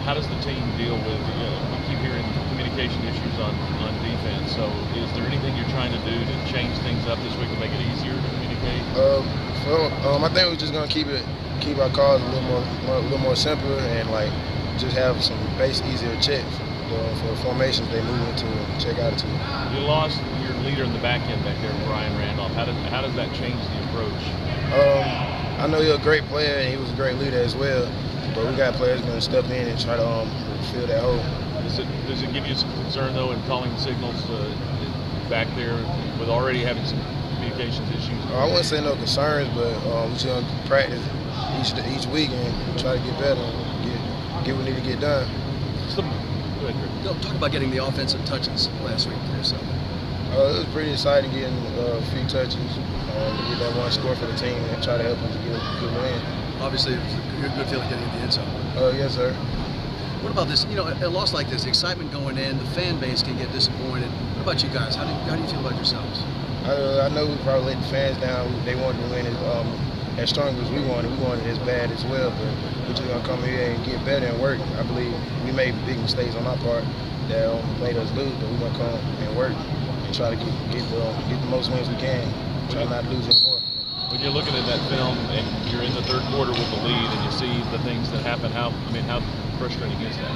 how does the team deal with, we keep hearing communication issues on defense, so is there anything you're trying to do to change things up this week to make it easier to communicate? I think we're just gonna keep our calls a little more simpler, and like just have some base easier checks for formations they move into and check attitude. You lost your leader in the back end back there, Brian Randolph. How does that change the approach? I know he's a great player and he was a great leader as well, but we got players going to step in and try to fill that hole. Does it give you some concern though in calling signals back there with already having some communications issues? I wouldn't say no concerns, but we're just going to practice each week and try to get better and get what we need to get done. Talk about getting the offensive touches last week for yourself. It was pretty exciting getting a few touches to get that one score for the team and try to help us get a good win. Obviously, it was a good feeling getting in the end zone. Yes, sir. What about this? A loss like this, the excitement going in, the fan base can get disappointed. What about you guys? How do you feel about yourselves? I know we probably let the fans down. They wanted to win as strong as we wanted. We wanted it as bad as well, but we're just gonna come here and get better and work. I believe we made big mistakes on our part that made us lose, but we're gonna come and work and try to get the most wins we can. Try not to lose anymore. When you're looking at that film and you're in the third quarter with the lead and you see the things that happen, how frustrating is that?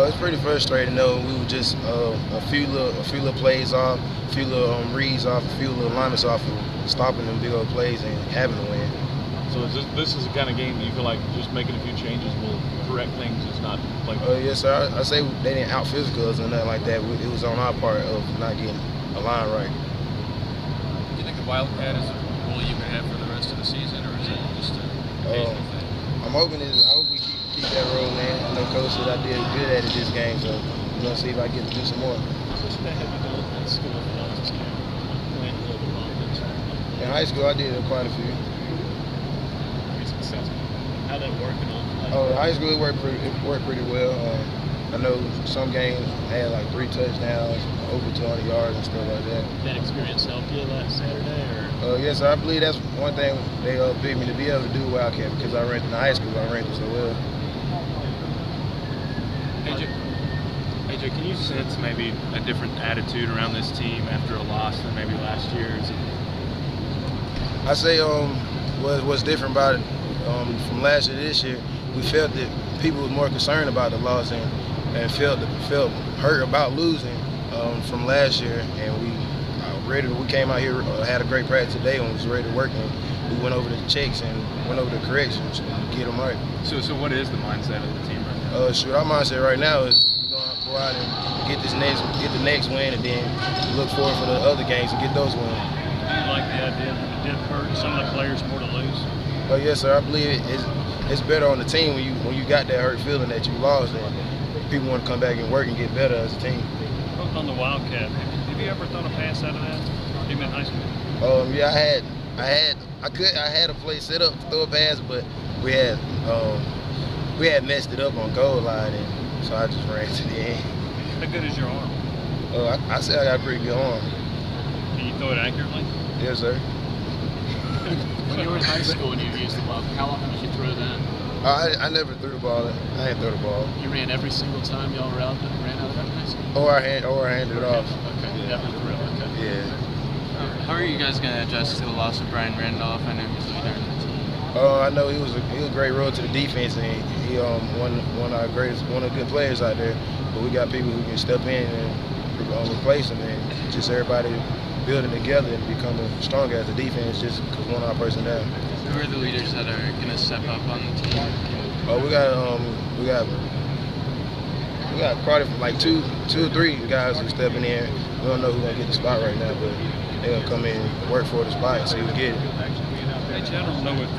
It's pretty frustrating though. We were just a few little plays off, a few little reads off, a few little alignments off of stopping them big old plays and having to win. So this is the kind of game that you feel like just making a few changes will correct things? It's not like yes, sir. I say they didn't out physical us or nothing like that. It was on our part of not getting a line right. Do you think the Wildcat is a role you can have for the rest of the season, or is it just a occasional thing? I hope we keep that role, man. I know Coach said I did good at it this game, so we're gonna see if I get to do some more. In high school, I did quite a few. How that working on? Oh, high school it worked pretty well. I know some games had like 3 touchdowns, over 200 yards and stuff like that. That experience helped you last Saturday, or? Yes, I believe that's one thing they picked me to be able to do Wildcat because I ran in high school. I ran it so well. AJ, can you sense maybe a different attitude around this team after a loss than maybe last year? I say what's different about it from last year to this year, we felt that people was more concerned about the loss and felt hurt about losing from last year, and we came out here, had a great practice today and was ready to work, and we went over the checks and went over the corrections to get them right. So what is the mindset of the team right now? Our mindset right now is we're gonna go out and get the next win, and then look forward for the other games and get those wins. Do you like the idea that it did hurt some of the players more to lose? Yes, sir. I believe it's better on the team when you got that hurt feeling that you lost, and people want to come back and work and get better as a team. On the Wildcat, have you ever thrown a pass out of that, even in high school? Yeah, I had a play set up to throw a pass, but we had messed it up on goal line, and so I just ran to the end. How good is your arm? I say I got a pretty good arm. Can you throw it accurately? Yes, sir. When you were in high school and you used the ball, how often did you throw that? I never threw the ball. I didn't throw the ball. You ran every single time y'all ran out of that in high school? Or I handed it off. Okay, never threw. Okay. Yeah. How are you guys going to adjust to the loss of Brian Randolph? I know he was a leader in the team. I know he was a great role to the defense, and he one of the good players out there. But we got people who can step in and replace him, and just everybody building together and becoming stronger as a defense just because one of our person down. Who are the leaders that are going to step up on the team? We got quite like two or three guys who's stepping in. We don't know who's gonna get the spot right now, but they're gonna come in and work for the spot and see who get it. Hey, I don't know if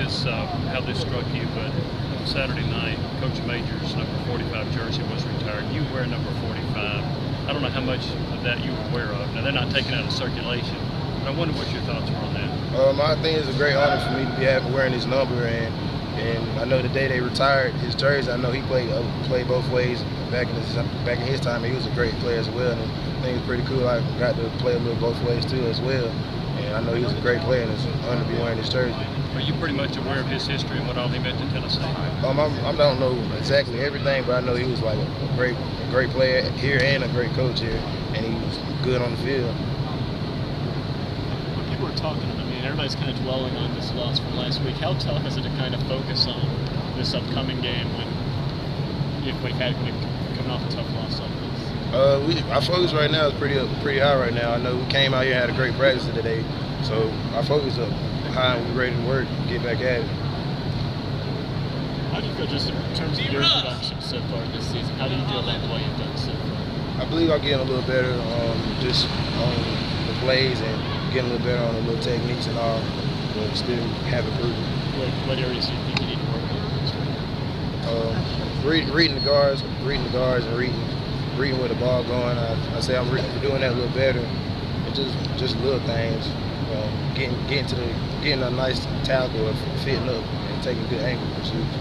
how this struck you, but on Saturday night, Coach Major's number 45 jersey was retired. You wear number 45. I don't know how much of that you were aware of. Now, they're not taking out of circulation, but I wonder what your thoughts were on that. I think it's a great honor for me to be wearing his number, and I know the day they retired his jersey, I know he played both ways back in his time. He was a great player as well, and I think it's pretty cool. I got to play a little both ways too as well, and and I know he was a great player, and it's an honor to be wearing his jersey. Are you pretty much aware of his history and what all he meant to Tennessee? I don't know exactly everything, but I know he was like a great player here and a great coach here, and he was good on the field. When people are talking, I mean, everybody's kind of dwelling on this loss from last week. How tough is it to kind of focus on this upcoming game when you're coming off a tough loss like this? Our focus right now is pretty high right now. I know we came out here and had a great practice today, so our focus is high and we're ready to work, get back at it. How do you feel just in terms of your production so far this season? How do you feel about what you've done so far? I believe I'm getting a little better just on the plays and getting a little better on the little techniques and all, but still have improvement. What areas do you think you need to work on? Reading the guards and reading where the ball going. I say I'm doing that a little better. It's just little things. Getting a nice tackle or fitting up and taking good angle pursuits.